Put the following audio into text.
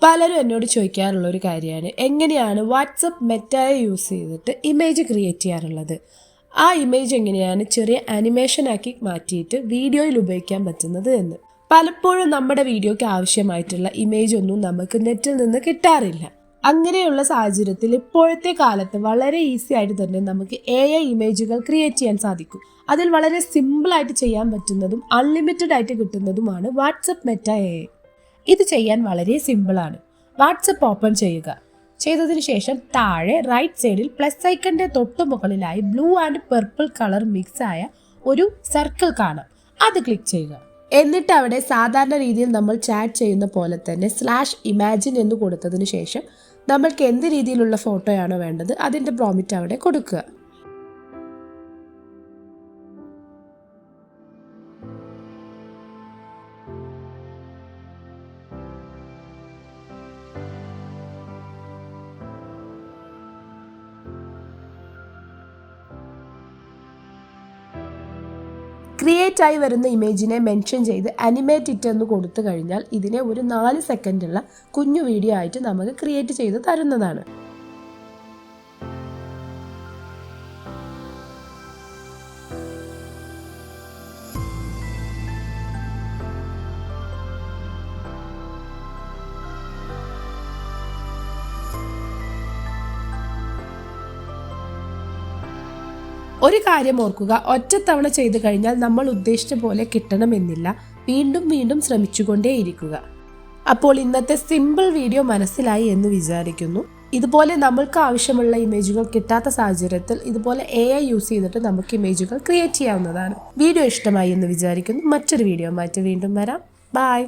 പലരും എന്നോട് ചോദിക്കാറുള്ള ഒരു കാര്യമാണ് എങ്ങനെയാണ് വാട്സപ്പ് മെറ്റയെ യൂസ് ചെയ്തിട്ട് ഇമേജ് ക്രിയേറ്റ് ചെയ്യാറുള്ളത്. ആ ഇമേജ് എങ്ങനെയാണ് ചെറിയ ആനിമേഷനാക്കി മാറ്റിയിട്ട് വീഡിയോയിൽ ഉപയോഗിക്കാൻ പറ്റുന്നത് എന്ന്. പലപ്പോഴും നമ്മുടെ വീഡിയോയ്ക്ക് ആവശ്യമായിട്ടുള്ള ഇമേജ് ഒന്നും നമുക്ക് നെറ്റിൽ നിന്ന് കിട്ടാറില്ല. അങ്ങനെയുള്ള സാഹചര്യത്തിൽ ഇപ്പോഴത്തെ കാലത്ത് വളരെ ഈസി ആയിട്ട് തന്നെ നമുക്ക് AI ഇമേജുകൾ ക്രിയേറ്റ് ചെയ്യാൻ സാധിക്കും. അതിൽ വളരെ സിമ്പിളായിട്ട് ചെയ്യാൻ പറ്റുന്നതും അൺലിമിറ്റഡ് ആയിട്ട് കിട്ടുന്നതുമാണ് വാട്സപ്പ് മെറ്റ AI. ഇത് ചെയ്യാൻ വളരെ സിമ്പിളാണ്. വാട്സപ്പ് ഓപ്പൺ ചെയ്യുക. ചെയ്തതിനു ശേഷം താഴെ റൈറ്റ് സൈഡിൽ പ്ലസ് ഐക്കന്റെ തൊട്ടു മുകളിലായി blue and purple colour mix ആയ ഒരു സർക്കിൾ കാണാം. അത് ക്ലിക്ക് ചെയ്യുക. എന്നിട്ട് അവിടെ സാധാരണ രീതിയിൽ നമ്മൾ ചാറ്റ് ചെയ്യുന്ന പോലെ തന്നെ /imagine എന്ന് കൊടുത്തതിന് ശേഷം നമ്മൾക്ക് എന്ത് രീതിയിലുള്ള ഫോട്ടോയാണോ വേണ്ടത് അതിൻ്റെ പ്രോംപ്റ്റ് അവിടെ കൊടുക്കുക. ക്രിയേറ്റ് ആയി വരുന്ന ഇമേജിനെ മെൻഷൻ ചെയ്ത് അനിമേറ്റ് ഇറ്റ് എന്ന് കൊടുത്തു കഴിഞ്ഞാൽ ഇതിനെ ഒരു 4 സെക്കൻഡുള്ള കുഞ്ഞു വീഡിയോ ആയിട്ട് നമുക്ക് ക്രിയേറ്റ് ചെയ്ത് തരുന്നതാണ്. ഒരു കാര്യം ഓർക്കുക, ഒറ്റത്തവണ ചെയ്തു കഴിഞ്ഞാൽ നമ്മൾ ഉദ്ദേശിച്ച പോലെ കിട്ടണമെന്നില്ല. വീണ്ടും വീണ്ടും ശ്രമിച്ചുകൊണ്ടേയിരിക്കുക. അപ്പോൾ ഇന്നത്തെ സിമ്പിൾ വീഡിയോ മനസ്സിലായി എന്ന് വിചാരിക്കുന്നു. ഇതുപോലെ നമ്മൾക്ക് ആവശ്യമുള്ള ഇമേജുകൾ കിട്ടാത്ത സാഹചര്യത്തിൽ ഇതുപോലെ AI യൂസ് ചെയ്തിട്ട് നമുക്ക് ഇമേജുകൾ ക്രിയേറ്റ് ചെയ്യാവുന്നതാണ്. വീഡിയോ ഇഷ്ടമായി എന്ന് വിചാരിക്കുന്നു. മറ്റൊരു വീഡിയോ ആയിട്ട് വീണ്ടും വരാം. ബൈ.